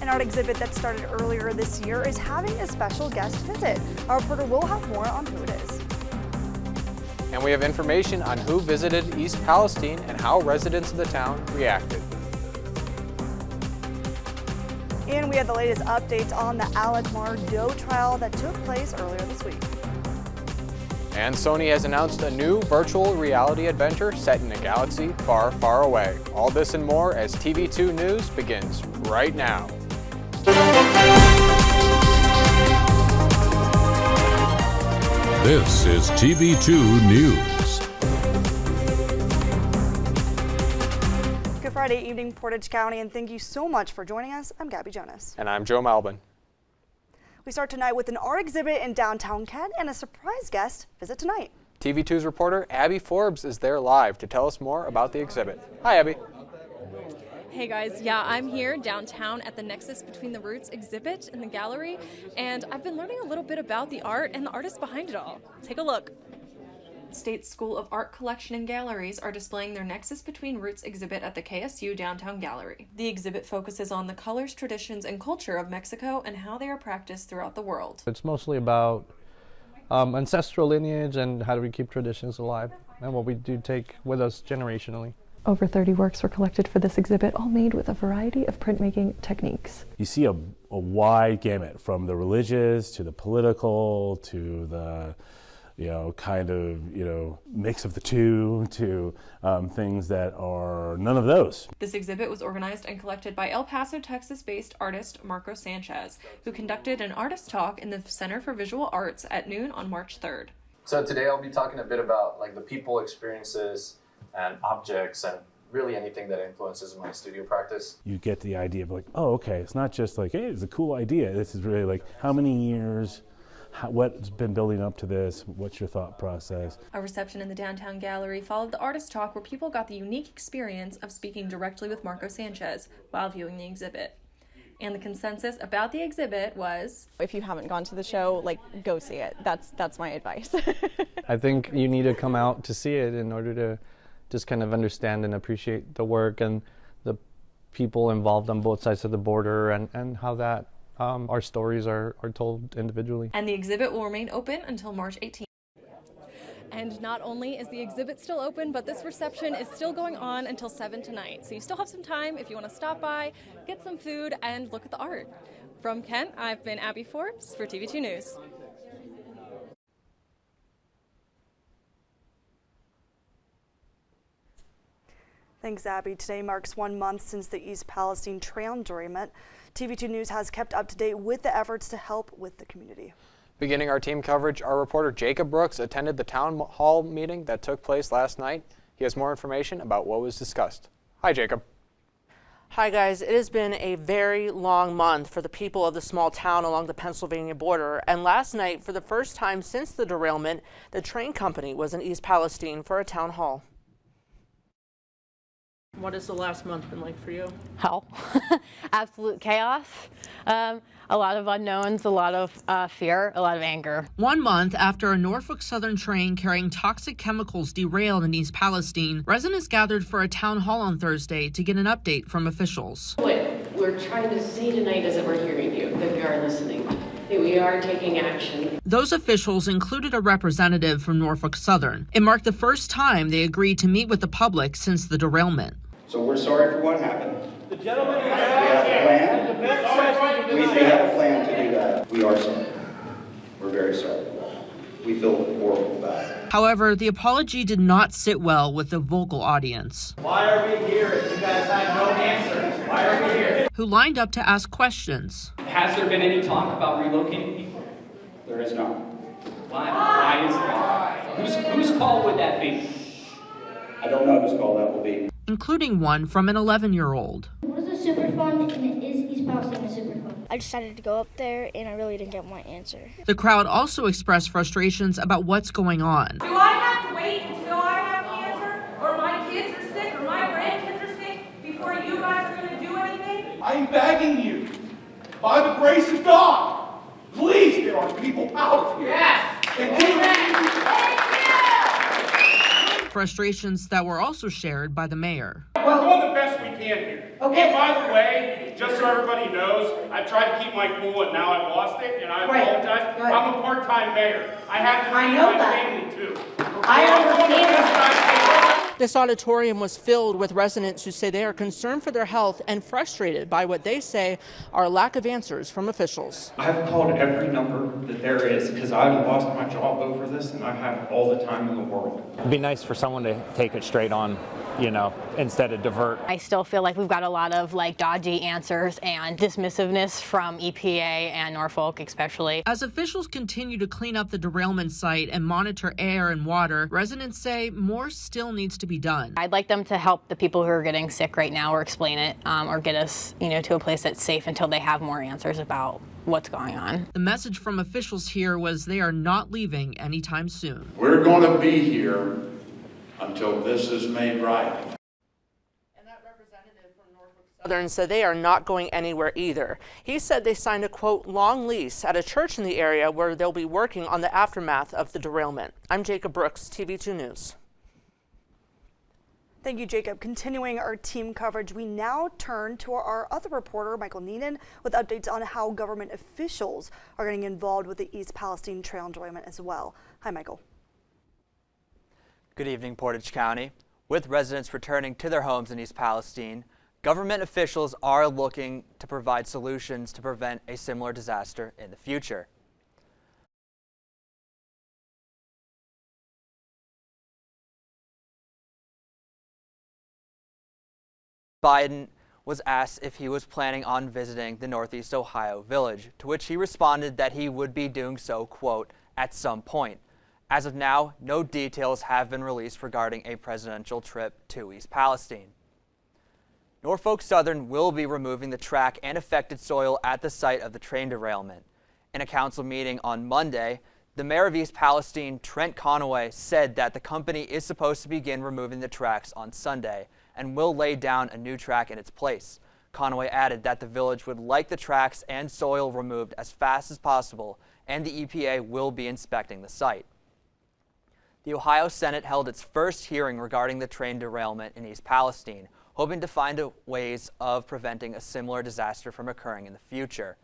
An art exhibit that started earlier this year is having a special guest visit. Our reporter will have more on who it is. And we have information on who visited East Palestine and how residents of the town reacted. And we have the latest updates on the Alkmaar dough trial that took place earlier this week. And Sony has announced a new virtual reality adventure set in a galaxy far, far away. All this and more as TV2 News begins right now. This is TV2 News. Good Friday evening, Portage County, and thank you so much for joining us. I'm Gabby Jonas. And I'm Joe Malbin. We start tonight with an art exhibit in downtown Kent and a surprise guest visit tonight. TV2's reporter Abby Forbes is there live to tell us more about the exhibit. Hi, Abby. Hey guys, yeah, I'm here downtown at the Nexus Between the Roots exhibit in the gallery, and I've been learning a little bit about the art and the artists behind it all. Take a look. State School of Art Collection and Galleries are displaying their Nexus Between Roots exhibit at the KSU Downtown Gallery. The exhibit focuses on the colors, traditions, and culture of Mexico and how they are practiced throughout the world. It's mostly about ancestral lineage and how do we keep traditions alive and what we do take with us generationally. Over 30 works were collected for this exhibit, all made with a variety of printmaking techniques. You see a wide gamut from the religious to the political to the mix of the two to things that are none of those. This exhibit was organized and collected by El Paso, Texas-based artist Marco Sanchez, who conducted an artist talk in the Center for Visual Arts at noon on March 3rd. So today I'll be talking a bit about the people, experiences, and objects, and really anything that influences my studio practice. You get the idea of oh, okay, it's not just hey, it's a cool idea. This is really how many years, what's been building up to this, what's your thought process. A reception in the downtown gallery followed the artist talk where people got the unique experience of speaking directly with Marco Sanchez while viewing the exhibit. And the consensus about the exhibit was, if you haven't gone to the show, go see it. That's my advice. I think you need to come out to see it in order to just kind of understand and appreciate the work and the people involved on both sides of the border and how that our stories are told individually. And the exhibit will remain open until March 18th. And not only is the exhibit still open, but this reception is still going on until 7 tonight. So you still have some time if you want to stop by, get some food, and look at the art. From Kent, I've been Abby Forbes for TV2 News. Thanks, Abby. Today marks 1 month since the East Palestine Trail derailment. TV2 News has kept up to date with the efforts to help with the community. Beginning our team coverage, our reporter Jacob Brooks attended the town hall meeting that took place last night. He has more information about what was discussed. Hi, Jacob. Hi, guys. It has been a very long month for the people of the small town along the Pennsylvania border. And last night, for the first time since the derailment, the train company was in East Palestine for a town hall. What has the last month been like for you? Hell. Absolute chaos. A lot of unknowns, a lot of fear, a lot of anger. 1 month after a Norfolk Southern train carrying toxic chemicals derailed in East Palestine, residents gathered for a town hall on Thursday to get an update from officials. What we're trying to say tonight is that we're hearing you, that we are listening, that we are taking action. Those officials included a representative from Norfolk Southern. It marked the first time they agreed to meet with the public since the derailment. So we're sorry for what happened. The gentleman we have a plan. We have a plan to do that. We are sorry. We're very sorry. We feel horrible about it. However, the apology did not sit well with the vocal audience. Why are we here if you guys have no answers? Why are we here? Who lined up to ask questions. Has there been any talk about relocating people? There is not. Why is that? Whose call would that be? I don't know whose call that will be. Including one from an 11-year-old. What is a Superfund and is East Palestine a Superfund? I decided to go up there and I really didn't get my answer. The crowd also expressed frustrations about what's going on. Do I have to wait until I have the answer, or my kids are sick, or my grandkids are sick, before you guys are going to do anything? I'm begging you, by the grace of God, please get our people out of here. Yes. And do Frustrations that were also shared by the mayor. We're doing the best we can here. Okay. And by the way, just so everybody knows, I've tried to keep my cool and now I've lost it, and I apologize. Right. I'm a part-time mayor. I have to I feed know my that. family too. I understand. This auditorium was filled with residents who say they are concerned for their health and frustrated by what they say are a lack of answers from officials. I've called every number that there is because I've lost my job over this and I have all the time in the world. It'd be nice for someone to take it straight on, you know, instead of divert. I still feel like we've got a lot of dodgy answers and dismissiveness from EPA and Norfolk especially. As officials continue to clean up the derailment site and monitor air and water, residents say more still needs to be done. I'd like them to help the people who are getting sick right now or explain it or get us, to a place that's safe until they have more answers about what's going on. The message from officials here was they are not leaving anytime soon. We're going to be here until this is made right. Southern said they are not going anywhere either. He said they signed a, quote, long lease at a church in the area where they'll be working on the aftermath of the derailment. I'm Jacob Brooks, TV2 News. Thank you, Jacob. Continuing our team coverage, we now turn to our other reporter, Michael Neenan, with updates on how government officials are getting involved with the East Palestine trail derailment as well. Hi, Michael. Good evening, Portage County. With residents returning to their homes in East Palestine, government officials are looking to provide solutions to prevent a similar disaster in the future. Biden was asked if he was planning on visiting the Northeast Ohio village, to which he responded that he would be doing so, quote, at some point. As of now, no details have been released regarding a presidential trip to East Palestine. Norfolk Southern will be removing the track and affected soil at the site of the train derailment. In a council meeting on Monday, the mayor of East Palestine, Trent Conaway, said that the company is supposed to begin removing the tracks on Sunday and will lay down a new track in its place. Conaway added that the village would like the tracks and soil removed as fast as possible, and the EPA will be inspecting the site. The Ohio Senate held its first hearing regarding the train derailment in East Palestine, hoping to find ways of preventing a similar disaster from occurring in the future.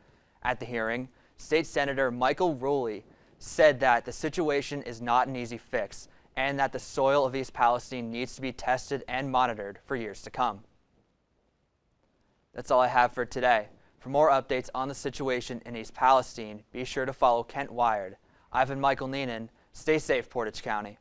At the hearing, State Senator Michael Rowley said that the situation is not an easy fix and that the soil of East Palestine needs to be tested and monitored for years to come. That's all I have for today. For more updates on the situation in East Palestine, be sure to follow Kent Wired. I've been Michael Neenan. Stay safe, Portage County.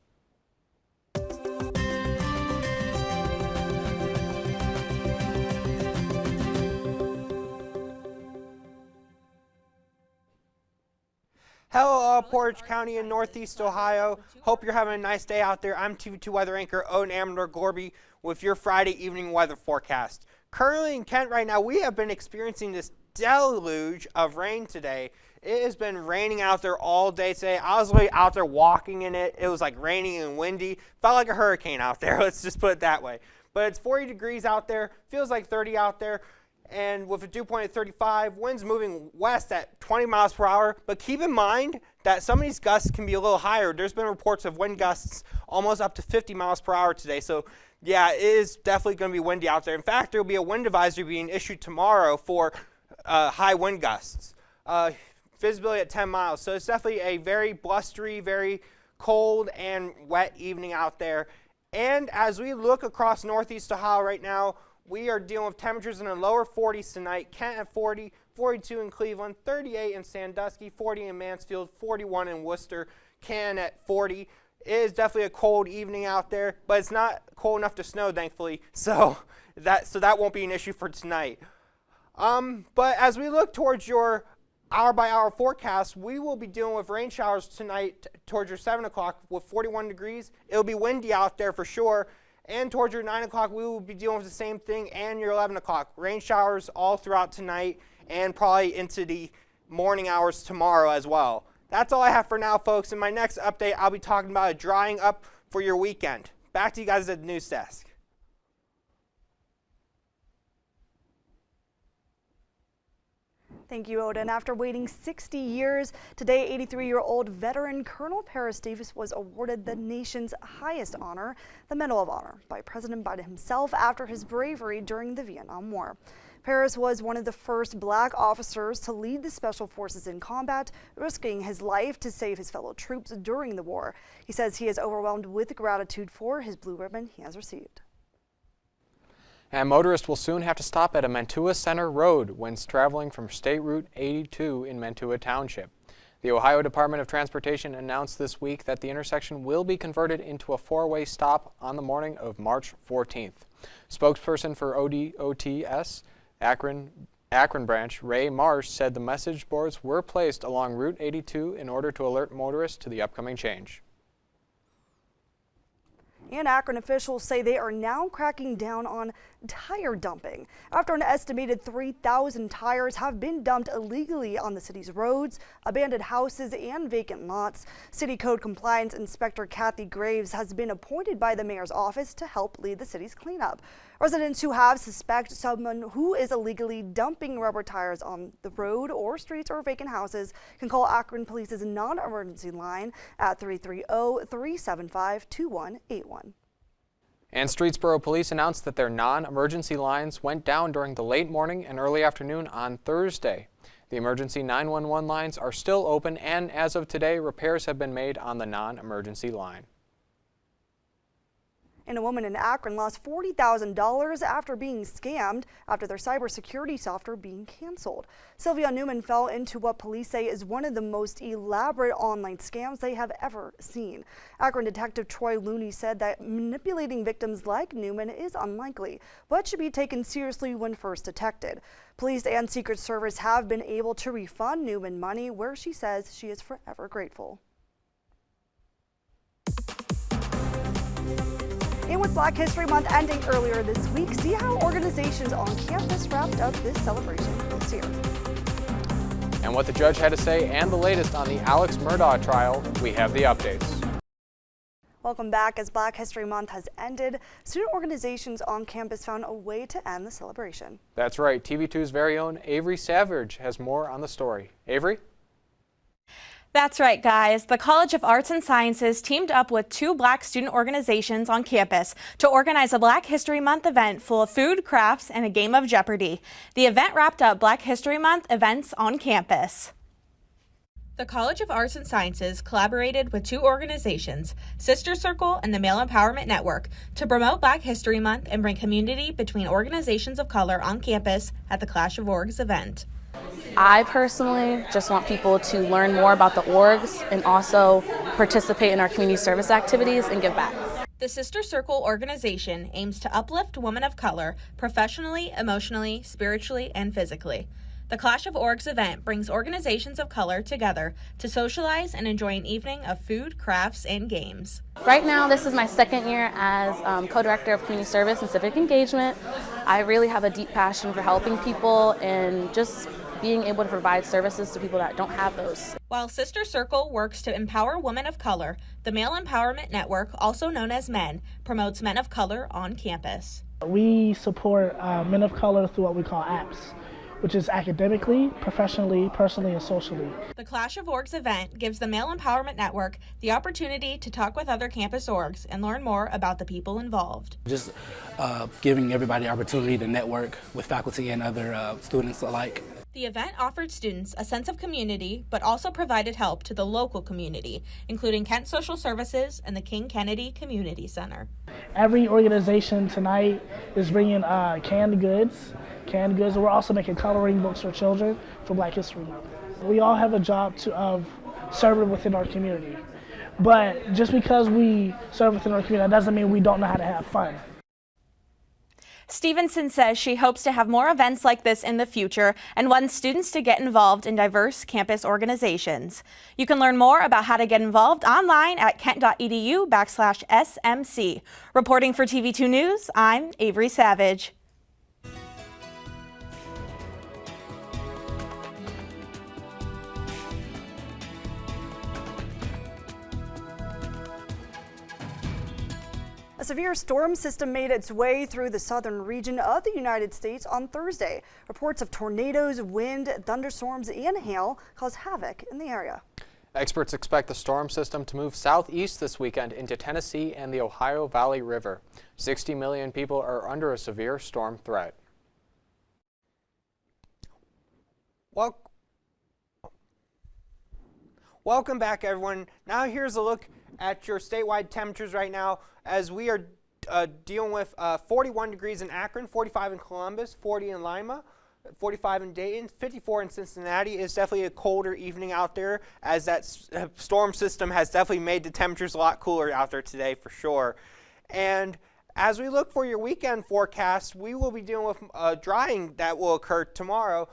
Hello, Portage County in Northeast Ohio. Hope you're having a nice day out there. I'm TV2 weather anchor Odin Amador-Gorby with your Friday evening weather forecast. Currently in Kent right now, we have been experiencing this deluge of rain today. It has been raining out there all day today. I was really out there walking in it. It was like raining and windy. Felt like a hurricane out there. Let's just put it that way. But it's 40 degrees out there. Feels like 30 out there. And with a dew point at 35, winds moving west at 20 miles per hour. But keep in mind that some of these gusts can be a little higher. There's been reports of wind gusts almost up to 50 miles per hour today. So yeah, it is definitely going to be windy out there. In fact, there will be a wind advisory being issued tomorrow for high wind gusts. Visibility at 10 miles. So it's definitely a very blustery, very cold and wet evening out there. And as we look across Northeast Ohio right now, we are dealing with temperatures in the lower 40s tonight. Kent at 40, 42 in Cleveland, 38 in Sandusky, 40 in Mansfield, 41 in Worcester, Canton at 40. It is definitely a cold evening out there, but it's not cold enough to snow, thankfully. So that won't be an issue for tonight. But as we look towards your hour-by-hour forecast, we will be dealing with rain showers tonight towards your 7 o'clock with 41 degrees. It'll be windy out there for sure. And towards your 9 o'clock, we will be dealing with the same thing, and your 11 o'clock. Rain showers all throughout tonight and probably into the morning hours tomorrow as well. That's all I have for now, folks. In my next update, I'll be talking about a drying up for your weekend. Back to you guys at the news desk. Thank you, Odin. After waiting 60 years, today 83-year-old veteran Colonel Paris Davis was awarded the nation's highest honor, the Medal of Honor, by President Biden himself after his bravery during the Vietnam War. Paris was one of the first black officers to lead the special forces in combat, risking his life to save his fellow troops during the war. He says he is overwhelmed with gratitude for his blue ribbon he has received. And motorists will soon have to stop at a Mantua Center road when traveling from State Route 82 in Mantua Township. The Ohio Department of Transportation announced this week that the intersection will be converted into a four-way stop on the morning of March 14th. Spokesperson for ODOTS Akron branch, Ray Marsh, said the message boards were placed along Route 82 in order to alert motorists to the upcoming change. And Akron officials say they are now cracking down on tire dumping after an estimated 3,000 tires have been dumped illegally on the city's roads, abandoned houses, and vacant lots. City Code Compliance Inspector Kathy Graves has been appointed by the mayor's office to help lead the city's cleanup. Residents who suspect someone who is illegally dumping rubber tires on the road or streets or vacant houses can call Akron Police's non-emergency line at 330-375-2181. And Streetsboro Police announced that their non-emergency lines went down during the late morning and early afternoon on Thursday. The emergency 911 lines are still open, and as of today, repairs have been made on the non-emergency line. And a woman in Akron lost $40,000 after being scammed after their cybersecurity software being canceled. Sylvia Newman fell into what police say is one of the most elaborate online scams they have ever seen. Akron Detective Troy Looney said that manipulating victims like Newman is unlikely, but should be taken seriously when first detected. Police and Secret Service have been able to refund Newman money, where she says she is forever grateful. And with Black History Month ending earlier this week, see how organizations on campus wrapped up this celebration this year. And what the judge had to say and the latest on the Alex Murdaugh trial, we have the updates. Welcome back. As Black History Month has ended, student organizations on campus found a way to end the celebration. That's right. TV2's very own Avery Savage has more on the story. Avery? That's right, guys. The College of Arts and Sciences teamed up with two Black student organizations on campus to organize a Black History Month event full of food, crafts, and a game of Jeopardy! The event wrapped up Black History Month events on campus. The College of Arts and Sciences collaborated with two organizations, Sister Circle and the Male Empowerment Network, to promote Black History Month and bring community between organizations of color on campus at the Clash of Orgs event. I personally just want people to learn more about the orgs and also participate in our community service activities and give back. The Sister Circle organization aims to uplift women of color professionally, emotionally, spiritually, and physically. The Clash of Orgs event brings organizations of color together to socialize and enjoy an evening of food, crafts, and games. Right now, this is my second year as co-director of community service and civic engagement. I really have a deep passion for helping people and just being able to provide services to people that don't have those. While Sister Circle works to empower women of color, the Male Empowerment Network, also known as MEN, promotes men of color on campus. We support men of color through what we call APS, which is academically, professionally, personally, and socially. The Clash of Orgs event gives the Male Empowerment Network the opportunity to talk with other campus orgs and learn more about the people involved. Just giving everybody the opportunity to network with faculty and other students alike. The event offered students a sense of community, but also provided help to the local community, including Kent Social Services and the King Kennedy Community Center. Every organization tonight is bringing canned goods. We're also making coloring books for children for Black History Month. We all have a job of serving within our community. But just because we serve within our community, that doesn't mean we don't know how to have fun. Stevenson says she hopes to have more events like this in the future and wants students to get involved in diverse campus organizations. You can learn more about how to get involved online at kent.edu/SMC. Reporting for TV2 News, I'm Avery Savage. A severe storm system made its way through the southern region of the United States on Thursday. Reports of tornadoes, wind, thunderstorms, and hail caused havoc in the area. Experts expect the storm system to move southeast this weekend into Tennessee and the Ohio Valley River. 60 million people are under a severe storm threat. Welcome back, everyone. Now here's a look at your statewide temperatures right now as we are dealing with 41 degrees in Akron, 45 in Columbus, 40 in Lima, 45 in Dayton, 54 in Cincinnati. It's definitely a colder evening out there as that storm system has definitely made the temperatures a lot cooler out there today for sure. And as we look for your weekend forecast, we will be dealing with drying that will occur tomorrow.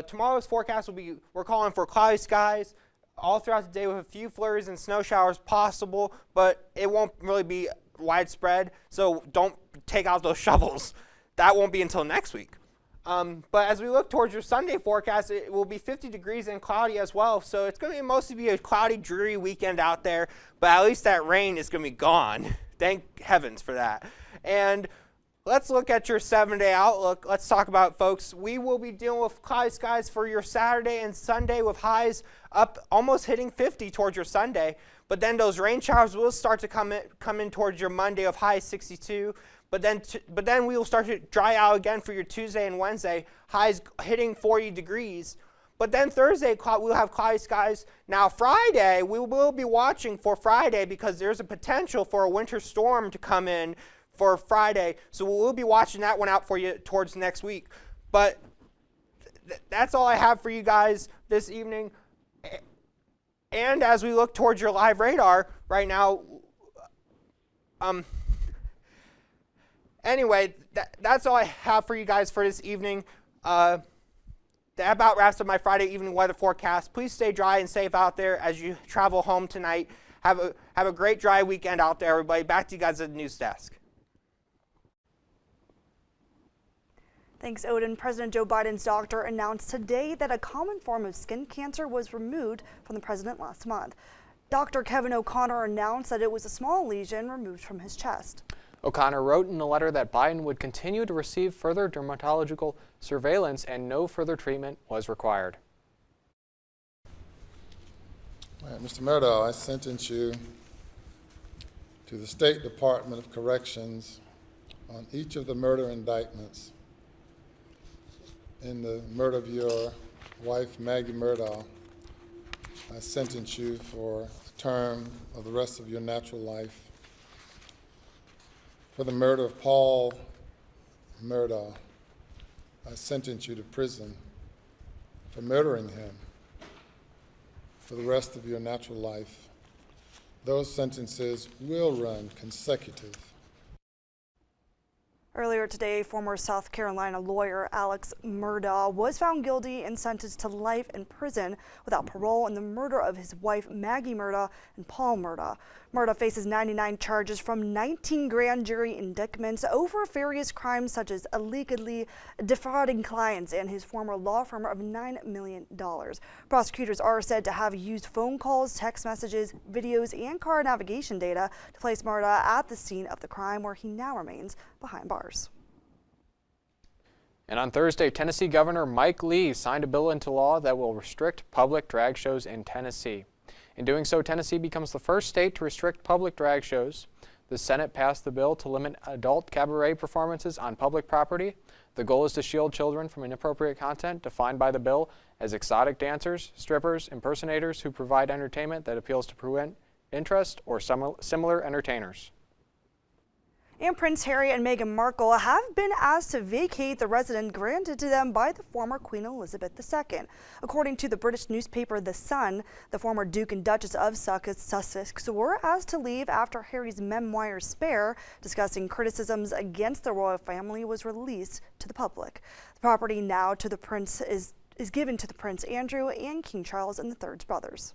Tomorrow's forecast will be, we're calling for cloudy skies all throughout the day with a few flurries and snow showers possible, but it won't really be widespread, so don't take out those shovels. That won't be until next week. But as we look towards your Sunday forecast, it will be 50 degrees and cloudy as well, so it's going to mostly be a cloudy, dreary weekend out there, but at least that rain is going to be gone. Thank heavens for that. And let's look at your 7-day outlook. Let's talk about it, folks. We will be dealing with cloudy skies for your Saturday and Sunday with highs up almost hitting 50 towards your Sunday. But then those rain showers will start to come in towards your Monday of high 62. But then we will start to dry out again for your Tuesday and Wednesday, highs hitting 40 degrees. But then Thursday, we'll have cloudy skies. Now Friday, we will be watching for Friday because there's a potential for a winter storm to come in for Friday. So we'll be watching that one out for you towards next week. But that's all I have for you guys this evening. And as we look towards your live radar right now, anyway, that's all I have for you guys for this evening. That about wraps up my Friday evening weather forecast. Please stay dry and safe out there as you travel home tonight. Have a great dry weekend out there, everybody. Back to you guys at the news desk. Thanks, Odin. President Joe Biden's doctor announced today that a common form of skin cancer was removed from the president last month. Dr. Kevin O'Connor announced that it was a small lesion removed from his chest. O'Connor wrote in a letter that Biden would continue to receive further dermatological surveillance and no further treatment was required. All right, Mr. Murdaugh, I sentence you to the State Department of Corrections on each of the murder indictments in the murder of your wife, Maggie Murdaugh. I sentence you for the term of the rest of your natural life. For the murder of Paul Murdaugh, I sentence you to prison for murdering him for the rest of your natural life. Those sentences will run consecutive. Earlier today, former South Carolina lawyer Alex Murdaugh was found guilty and sentenced to life in prison without parole in the murder of his wife Maggie Murdaugh and Paul Murdaugh. Murdaugh faces 99 charges from 19 grand jury indictments over various crimes such as illegally defrauding clients and his former law firm of $9 million. Prosecutors are said to have used phone calls, text messages, videos, and car navigation data to place Murdaugh at the scene of the crime where he now remains behind bars. And on Thursday, Tennessee Governor Mike Lee signed a bill into law that will restrict public drag shows in Tennessee. In doing so, Tennessee becomes the first state to restrict public drag shows. The Senate passed the bill to limit adult cabaret performances on public property. The goal is to shield children from inappropriate content defined by the bill as exotic dancers, strippers, impersonators who provide entertainment that appeals to prevent interest or similar entertainers. And Prince Harry and Meghan Markle have been asked to vacate the residence granted to them by the former Queen Elizabeth II. According to the British newspaper The Sun, the former Duke and Duchess of Sussex were asked to leave after Harry's memoir Spare, discussing criticisms against the royal family, was released to the public. The property now to the prince is given to the Prince Andrew and King Charles III's brothers.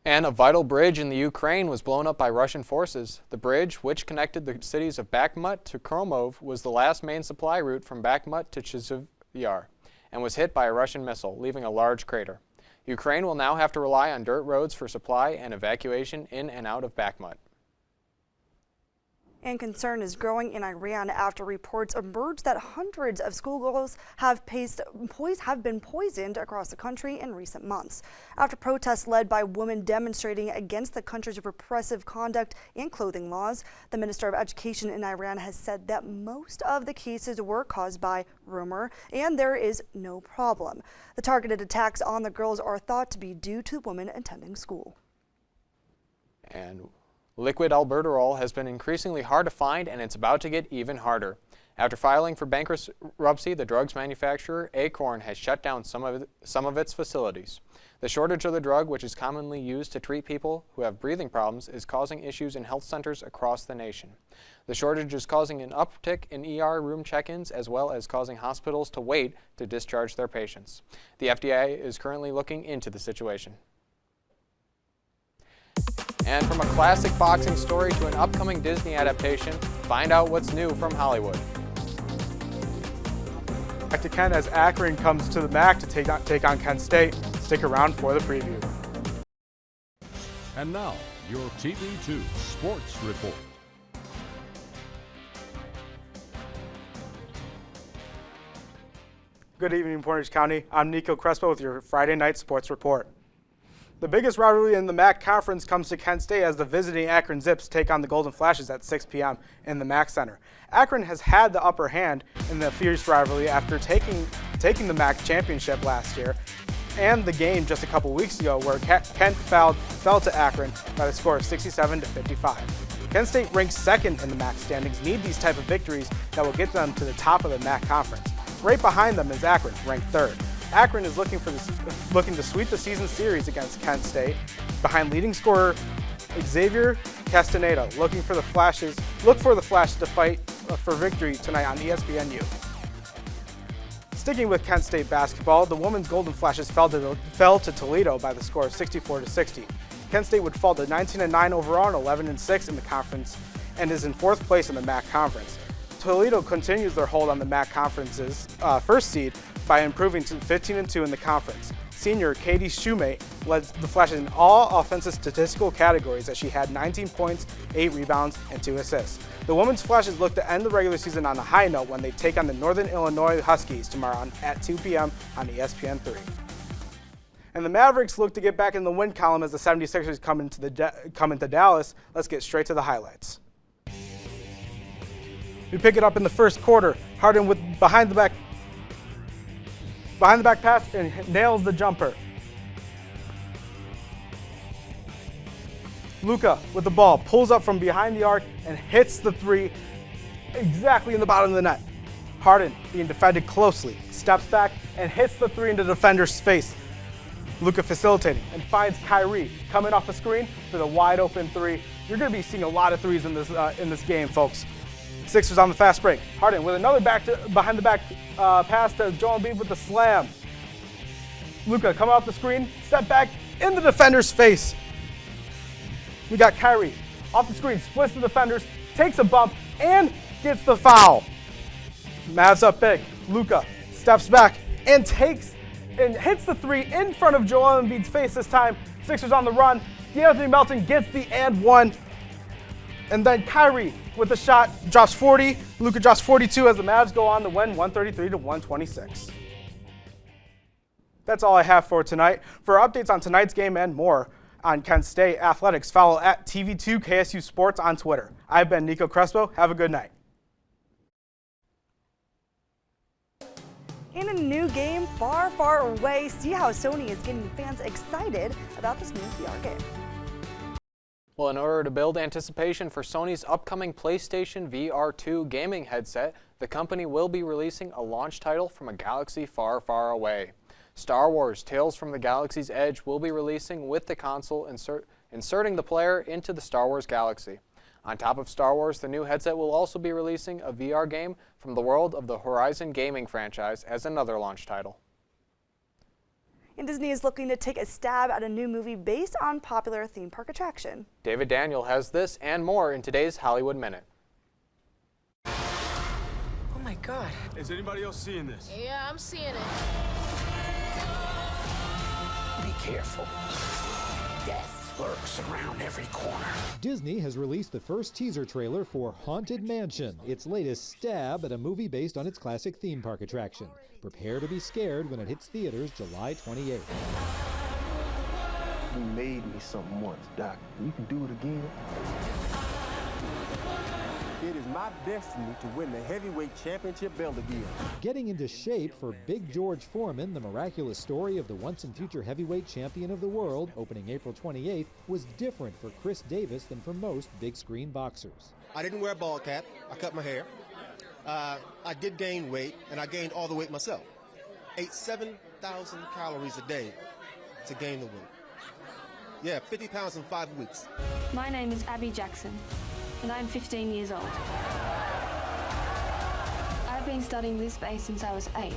And a vital bridge in the Ukraine was blown up by Russian forces. The bridge, which connected the cities of Bakhmut to Kromov, was the last main supply route from Bakhmut to Chasiv and was hit by a Russian missile, leaving a large crater. Ukraine will now have to rely on dirt roads for supply and evacuation in and out of Bakhmut. And concern is growing in Iran after reports emerged that hundreds of schoolgirls have been poisoned across the country in recent months. After protests led by women demonstrating against the country's repressive conduct and clothing laws, the Minister of Education in Iran has said that most of the cases were caused by rumor and there is no problem. The targeted attacks on the girls are thought to be due to women attending school. And liquid albuterol has been increasingly hard to find, and it's about to get even harder. After filing for bankruptcy, the drug's manufacturer, Acorn, has shut down some of its facilities. The shortage of the drug, which is commonly used to treat people who have breathing problems, is causing issues in health centers across the nation. The shortage is causing an uptick in ER room check-ins, as well as causing hospitals to wait to discharge their patients. The FDA is currently looking into the situation. And from a classic boxing story to an upcoming Disney adaptation, find out what's new from Hollywood. Back to Kent as Akron comes to the MAC to take on Kent State. Stick around for the preview. And now, your TV2 Sports Report. Good evening, Portage County. I'm Nico Crespo with your Friday night sports report. The biggest rivalry in the MAC Conference comes to Kent State as the visiting Akron Zips take on the Golden Flashes at 6 p.m. in the MAC Center. Akron has had the upper hand in the fierce rivalry after taking the MAC championship last year and the game just a couple weeks ago where Kent fell to Akron by the score of 67-55. Kent State, ranked second in the MAC standings, need these type of victories that will get them to the top of the MAC Conference. Right behind them is Akron, ranked third. Akron is looking to sweep the season series against Kent State, behind leading scorer Xavier Castaneda. Look for the Flashes to fight for victory tonight on ESPNU. Sticking with Kent State basketball, the women's Golden Flashes fell to Toledo by the score of 64-60. Kent State would fall to 19-9 overall and 11-6 in the conference and is in fourth place in the MAC Conference. Toledo continues their hold on the MAC Conference's first seed by improving to 15-2 in the conference. Senior Katie Shoemate led the Flashes in all offensive statistical categories as she had 19 points, 8 rebounds, and 2 assists. The women's Flashes look to end the regular season on a high note when they take on the Northern Illinois Huskies tomorrow at 2 p.m. on ESPN3. And the Mavericks look to get back in the win column as the 76ers come into Dallas. Let's get straight to the highlights. We pick it up in the first quarter. Harden with behind the back pass and nails the jumper. Luka with the ball pulls up from behind the arc and hits the three exactly in the bottom of the net. Harden, being defended closely, steps back and hits the three into the defender's face. Luka facilitating and finds Kyrie coming off the screen for the wide open three. You're going to be seeing a lot of threes in this game, folks. Sixers on the fast break. Harden with another behind the back pass to Joel Embiid with the slam. Luka coming off the screen, step back in the defender's face. We got Kyrie off the screen, splits the defenders, takes a bump, and gets the foul. Mavs up big. Luka steps back and hits the three in front of Joel Embiid's face this time. Sixers on the run. DeAnthony Melton gets the and one. And then Kyrie with the shot drops 40. Luka drops 42 as the Mavs go on to win 133-126. That's all I have for tonight. For updates on tonight's game and more on Kent State Athletics, follow at TV2 KSU Sports on Twitter. I've been Nico Crespo. Have a good night. In a new game far, far away, see how Sony is getting fans excited about this new VR game. Well, in order to build anticipation for Sony's upcoming PlayStation VR 2 gaming headset, the company will be releasing a launch title from a galaxy far, far away. Star Wars Tales from the Galaxy's Edge will be releasing with the console inserting the player into the Star Wars galaxy. On top of Star Wars, the new headset will also be releasing a VR game from the world of the Horizon gaming franchise as another launch title. And Disney is looking to take a stab at a new movie based on popular theme park attraction. David Daniel has this and more in today's Hollywood Minute. Oh my God. Is anybody else seeing this? Yeah, I'm seeing it. Be careful. Death lurks around every corner. Disney has released the first teaser trailer for Haunted Mansion, its latest stab at a movie based on its classic theme park attraction. Prepare to be scared when it hits theaters July 28th. You made me something once, Doc. You can do it again. It is my destiny to win the heavyweight championship belt again. Getting into shape for Big George Foreman, the miraculous story of the once and future heavyweight champion of the world, opening April 28th, was different for Chris Davis than for most big screen boxers. I didn't wear a ball cap. I cut my hair. I did gain weight, and I gained all the weight myself. Ate 7,000 calories a day to gain the weight. Yeah, 50 pounds in 5 weeks. My name is Abby Jackson, and I'm 15 years old. I've been studying this space since I was 8.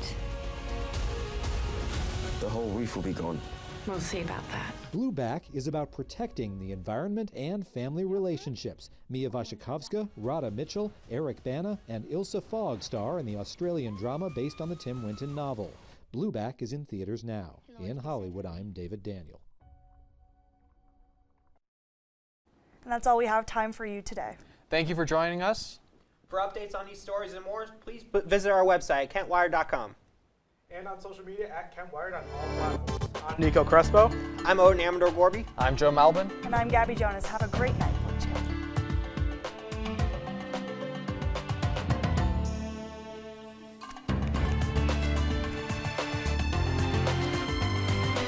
The whole reef will be gone. We'll see about that. Blueback is about protecting the environment and family relationships. Mia Wasikowska, Radha Mitchell, Eric Bana, and Ilsa Fogg star in the Australian drama based on the Tim Winton novel. Blueback is in theaters now. In Hollywood, I'm David Daniel. And that's all we have time for you today. Thank you for joining us. For updates on these stories and more, please visit our website, KentWire.com. And on social media at KentWired on all platforms. I'm Nico Crespo. I'm Odin Amador-Gorby. I'm Joe Malbin. And I'm Gabby Jonas. Have a great night.